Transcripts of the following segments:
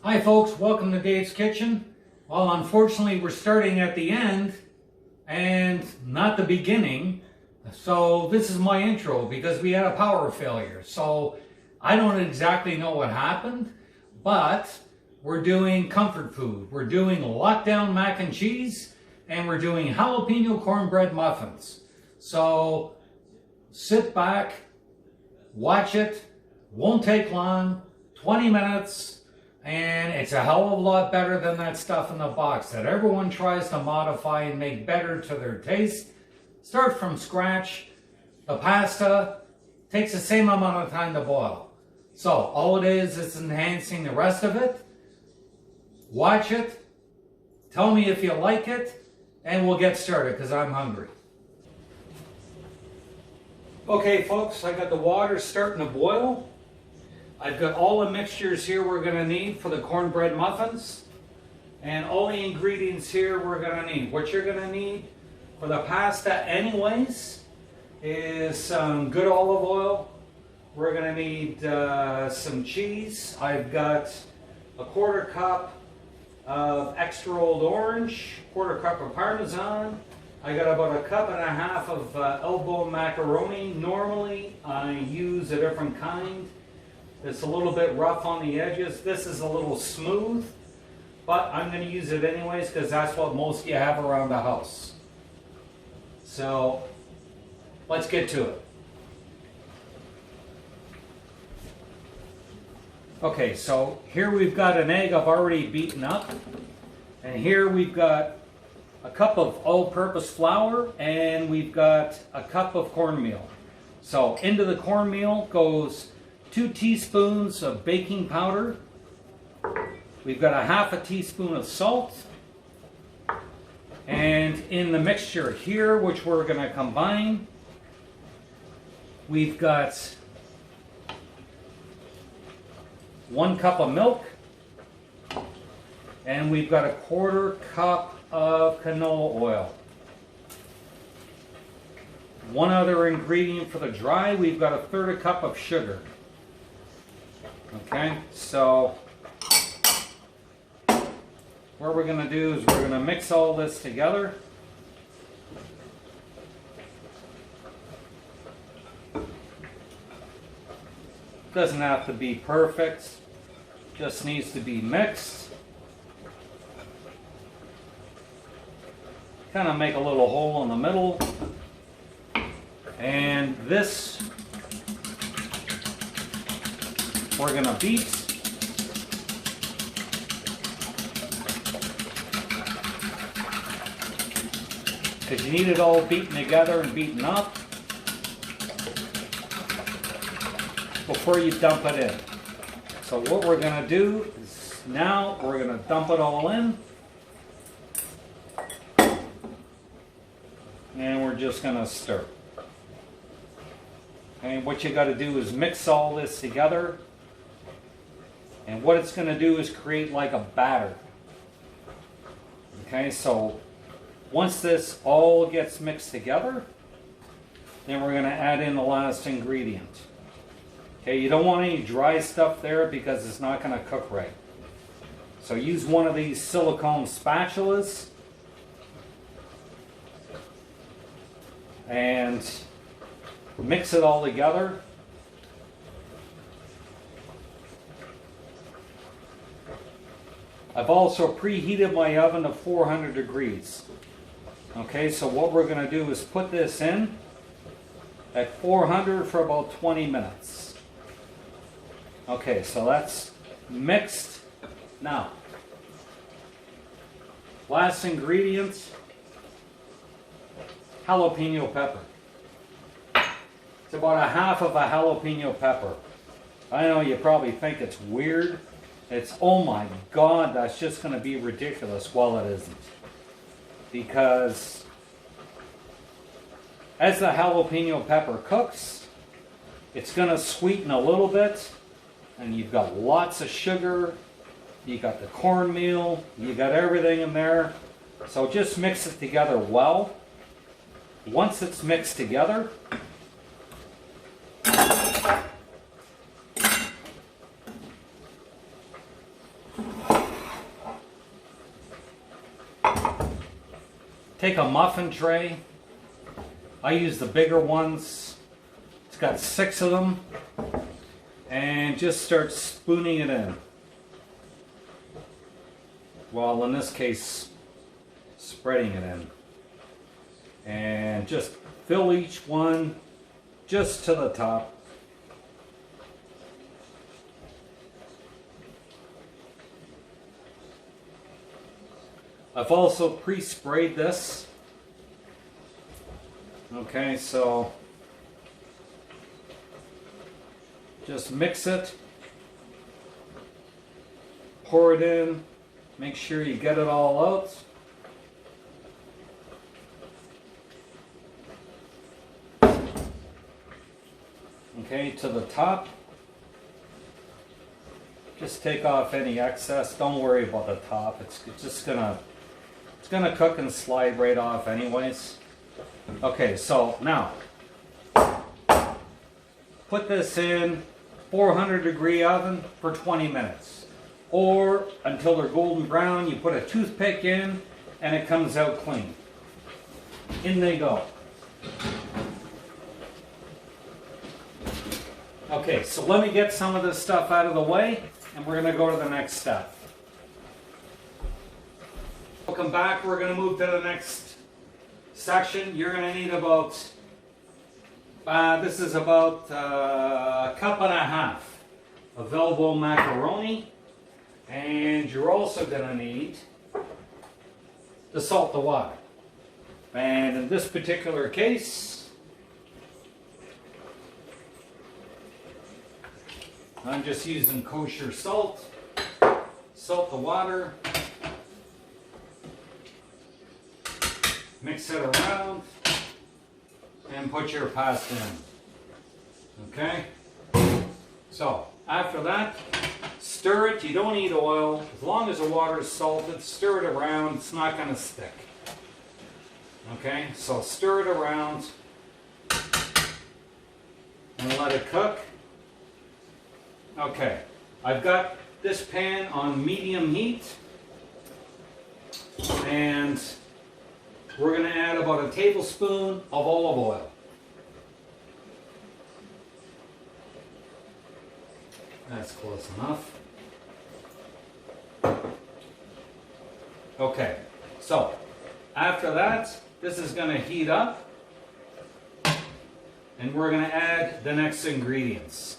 Hi folks, welcome to Dave's Kitchen. Well, unfortunately we're starting at the end and not the beginning. So this is my intro because we had a power failure. So I don't exactly know what happened, but we're doing comfort food. We're doing lockdown mac and cheese and we're doing jalapeno cornbread muffins. So sit back, watch it, won't take long, 20 minutes. And it's a hell of a lot better than that stuff in the box that everyone tries to modify and make better to their taste. Start from scratch. The pasta takes the same amount of time to boil. So all it is enhancing the rest of it. Watch it. Tell me if you like it. And we'll get started because I'm hungry. Okay folks, I got the water starting to boil. I've got all the mixtures here we're going to need for the cornbread muffins. And all the ingredients here we're going to need. What you're going to need for the pasta anyways is some good olive oil. We're going to need some cheese. I've got a 1/4 cup of extra old orange, 1/4 cup of Parmesan. I got about 1.5 cups of elbow macaroni. Normally I use a different kind. It's a little bit rough on the edges. This is a little smooth, but I'm going to use it anyways because that's what most of you have around the house. So let's get to it. Okay, so here we've got an egg I've already beaten up, and here we've got a cup of all-purpose flour, and we've got a cup of cornmeal. So into the cornmeal goes 2 teaspoons of baking powder. We've got 1/2 teaspoon of salt. And in the mixture here, which we're going to combine, we've got 1 cup of milk. And we've got 1/4 cup of canola oil. One other ingredient for the dry, we've got 1/3 cup of sugar. Okay, so what we're going to do is we're going to mix all this together. Doesn't have to be perfect, just needs to be mixed. Kind of make a little hole in the middle. And this we're going to beat. Because you need it all beaten together and beaten up before you dump it in. So what we're going to do is now we're going to dump it all in. And we're just going to stir. And what you got to do is mix all this together. And what it's going to do is create like a batter. Okay, so once this all gets mixed together, then we're going to add in the last ingredient. Okay, you don't want any dry stuff there because it's not going to cook right. So use one of these silicone spatulas and mix it all together. I've also preheated my oven to 400 degrees. Okay, so what we're going to do is put this in at 400 for about 20 minutes. Okay, so that's mixed. Now, last ingredient, jalapeno pepper. It's about 1/2 jalapeno pepper. I know you probably think it's weird. It's, oh my God, that's just going to be ridiculous. Well, it isn't. Because as the jalapeno pepper cooks, it's going to sweeten a little bit. And you've got lots of sugar. You got the cornmeal. You got everything in there. So just mix it together well. Once it's mixed together, take a muffin tray. I use the bigger ones. It's got 6 of them. And just start spooning it in. Well, in this case, spreading it in. And just fill each one just to the top. I've also pre-sprayed this. Okay, so just mix it, pour it in, make sure you get it all out. Okay, to the top. Just take off any excess. Don't worry about the top. It's just gonna cook and slide right off anyways. Okay, so now put this in 400-degree oven for 20 minutes. Or until they're golden brown, you put a toothpick in and it comes out clean. In they go. Okay, so let me get some of this stuff out of the way and we're going to go to the next step. Welcome back. We're going to move to the next section. You're going to need about, this is about a cup and a half of elbow macaroni. And you're also going to need to salt the water. And in this particular case, I'm just using kosher salt. Salt the water. Mix it around. And put your pasta in. Okay? So, after that, stir it. You don't need oil. As long as the water is salted, stir it around. It's not going to stick. Okay? So, stir it around. And let it cook. Okay, I've got this pan on medium heat and we're going to add about a tablespoon of olive oil. That's close enough. Okay, so after that, this is going to heat up and we're going to add the next ingredients.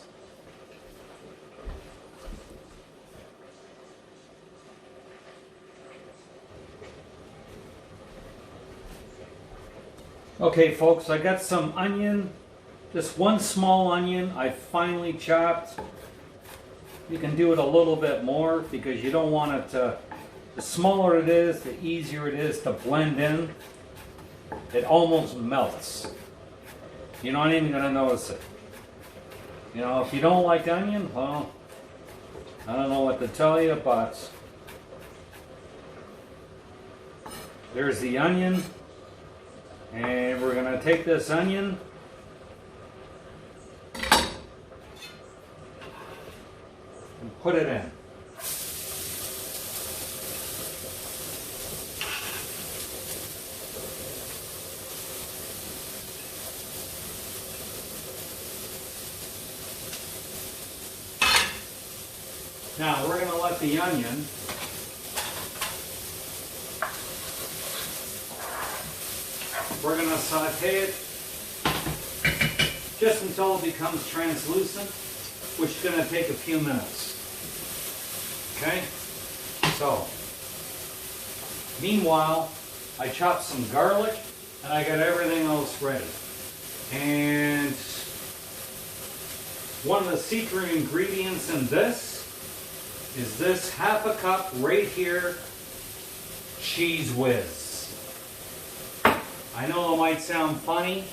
Okay folks, I got some onion, just one small onion I finely chopped. You can do it a little bit more because you don't want it to, the smaller it is, the easier it is to blend in. It almost melts. You're not even going to notice it. You know, if you don't like onion, well, I don't know what to tell you, but there's the onion. And we're going to take this onion and put it in. Now we're going to let the onion we're going to saute it just until it becomes translucent, which is going to take a few minutes. Okay? So, meanwhile, I chopped some garlic and I got everything else ready. And one of the secret ingredients in this is this half a cup right here, cheese whiz. I know it might sound funny,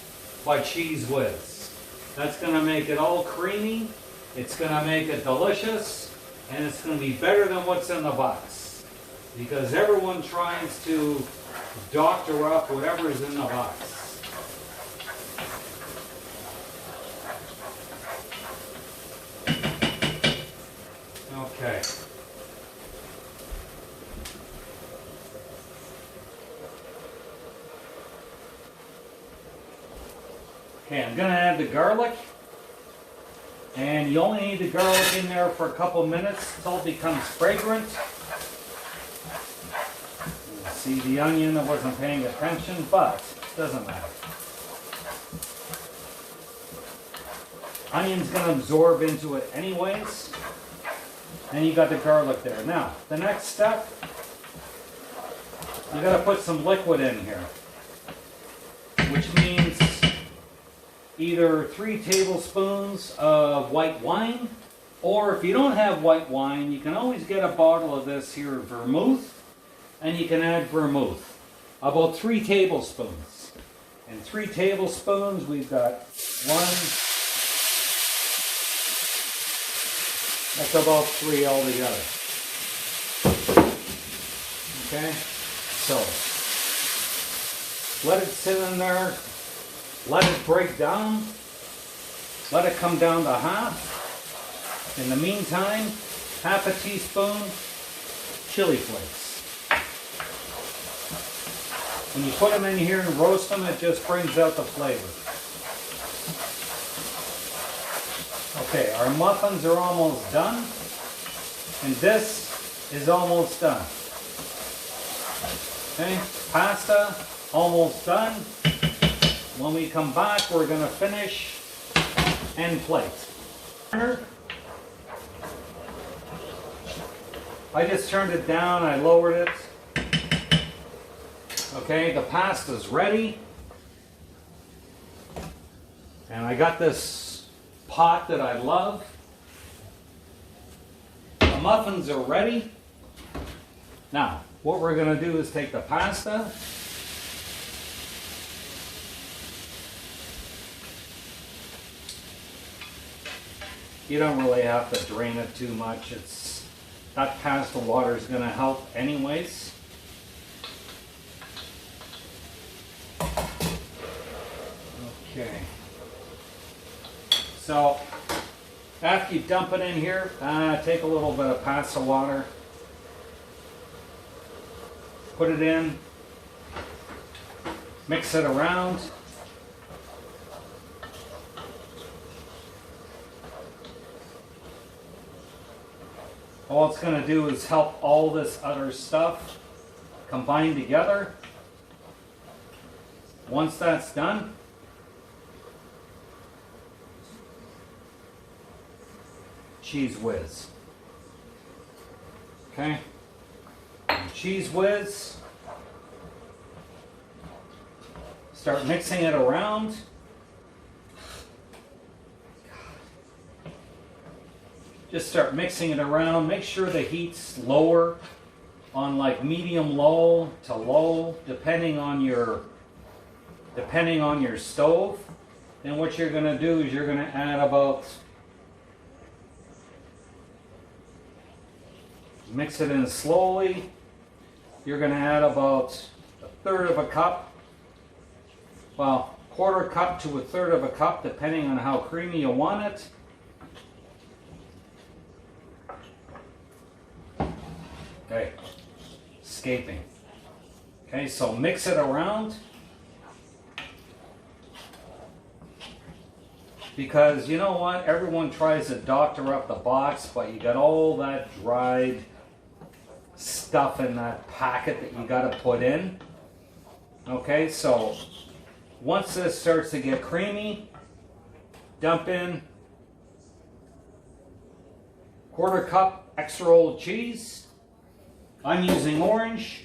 but cheese whiz. That's going to make it all creamy, it's going to make it delicious, and it's going to be better than what's in the box. Because everyone tries to doctor up whatever's in the box. Okay. Okay, I'm gonna add the garlic. And you only need the garlic in there for a couple minutes until it becomes fragrant. See the onion, I wasn't paying attention, but it doesn't matter. Onion's gonna absorb into it anyways. And you got the garlic there. Now, the next step, you gotta put some liquid in here. Which means either 3 tablespoons of white wine, or if you don't have white wine, you can always get a bottle of this here, vermouth, and you can add vermouth. About 3 tablespoons. And 3 tablespoons, we've got 1, that's about 3 altogether. Okay, so let it sit in there. Let it break down. Let it come down to half. In the meantime, half a teaspoon chili flakes. When you put them in here and roast them, it just brings out the flavor. Okay, our muffins are almost done. And this is almost done. Okay, pasta almost done. When we come back, we're going to finish and plate. I just turned it down, I lowered it. Okay, the pasta's ready. And I got this pot that I love. The muffins are ready. Now, what we're going to do is take the pasta. You don't really have to drain it too much. That pasta water is going to help anyways. Okay. So after you dump it in here, take a little bit of pasta water, put it in, mix it around. All it's going to do is help all this other stuff combine together. Once that's done, cheese whiz. Okay? Cheese whiz. Start mixing it around. Just start mixing it around. Make sure the heat's lower, on like medium low to low, depending on your stove. Then what you're going to do is you're going to add about, mix it in slowly. You're going to add about 1/3 of a cup. Well, 1/4 cup to 1/3 of a cup, depending on how creamy you want it. Okay, escaping. Okay, so mix it around. Because you know what? Everyone tries to doctor up the box, but you got all that dried stuff in that packet that you got to put in. Okay, so once this starts to get creamy, dump in 1/4 cup extra old cheese. I'm using orange.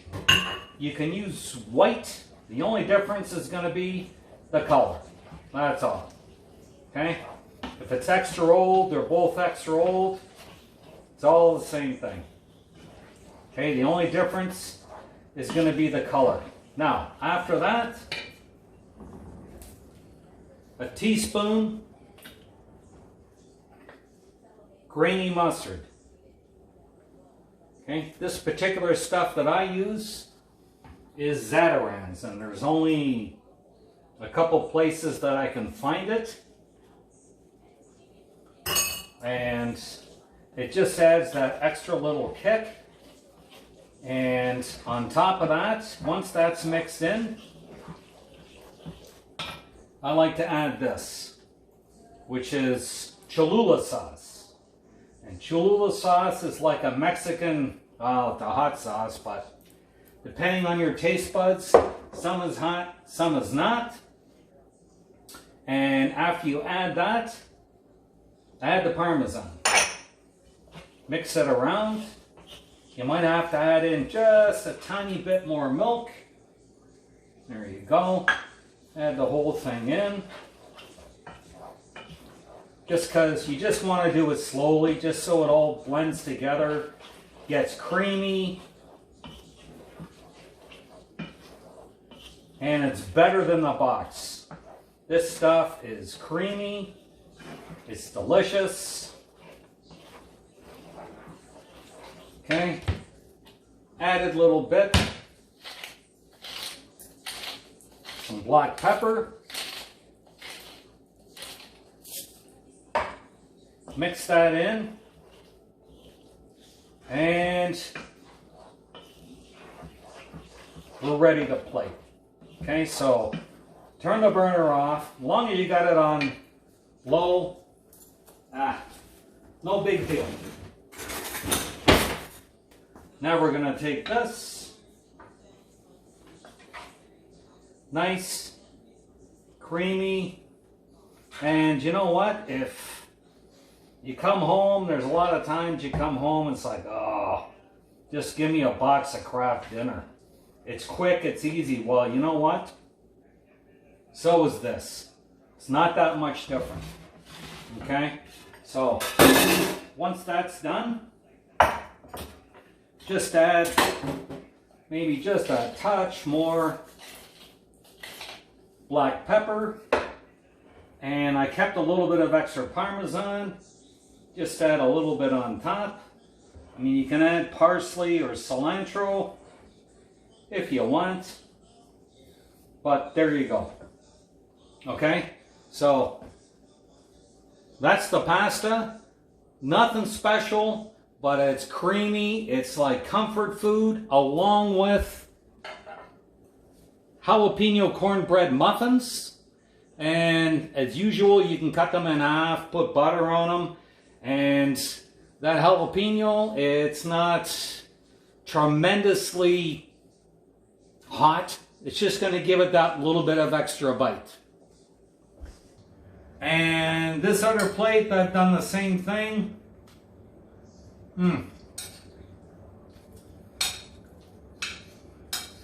You can use white. The only difference is going to be the color. That's all. Okay? If it's extra old, they're both extra old. It's all the same thing. Okay, the only difference is going to be the color. Now, after that, a teaspoon grainy mustard. Okay, this particular stuff that I use is Zatarain's, and there's only a couple places that I can find it. And it just adds that extra little kick. And on top of that, once that's mixed in, I like to add this, which is Cholula sauce. And Cholula sauce is like a Mexican, well, it's a hot sauce, but depending on your taste buds, some is hot, some is not. And after you add that, add the Parmesan. Mix it around. You might have to add in just a tiny bit more milk. There you go. Add the whole thing in. Just because you just want to do it slowly, just so it all blends together, gets creamy, and it's better than the box. This stuff is creamy, it's delicious. Okay, added a little bit, some black pepper. Mix that in, and we're ready to plate. Okay, so turn the burner off. As long as you got it on low, no big deal. Now we're going to take this, nice, creamy, and you know what? If you come home, there's a lot of times you come home and it's like, oh, just give me a box of Kraft dinner. It's quick, it's easy. Well, you know what? So is this. It's not that much different. Okay? So, once that's done, just add maybe just a touch more black pepper. And I kept a little bit of extra Parmesan. Just add a little bit on top. I mean, you can add parsley or cilantro if you want. But there you go. Okay? So, that's the pasta. Nothing special, but it's creamy. It's like comfort food, along with jalapeno cornbread muffins. And as usual, you can cut them in half, put butter on them. And that jalapeno, it's not tremendously hot. It's just going to give it that little bit of extra bite. And this other plate, I've done the same thing.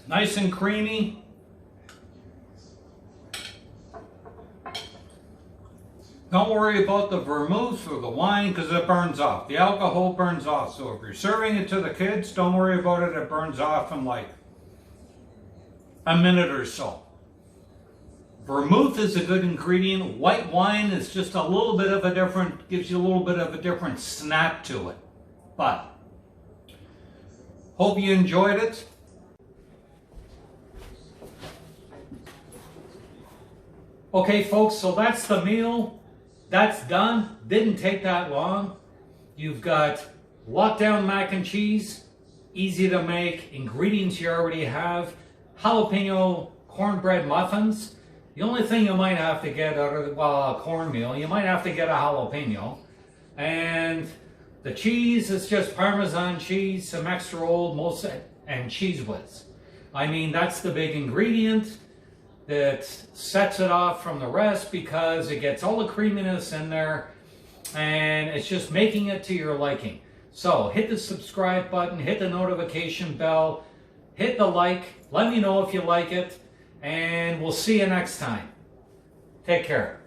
Nice and creamy. Don't worry about the vermouth or the wine because it burns off. The alcohol burns off. So if you're serving it to the kids, don't worry about it. It burns off in like a minute or so. Vermouth is a good ingredient. White wine is just a little bit of a different, gives you a little bit of a different snap to it. But, hope you enjoyed it. Okay folks, so that's the meal. That's done. Didn't take that long. You've got lockdown mac and cheese, easy to make, ingredients you already have, jalapeno cornbread muffins. The only thing you might have to get out of cornmeal, you might have to get a jalapeno. And the cheese is just Parmesan cheese, some extra old, and cheese whiz. I mean, that's the big ingredient that sets it off from the rest because it gets all the creaminess in there and it's just making it to your liking. So hit the subscribe button, hit the notification bell, hit the like, let me know if you like it, and we'll see you next time. Take care.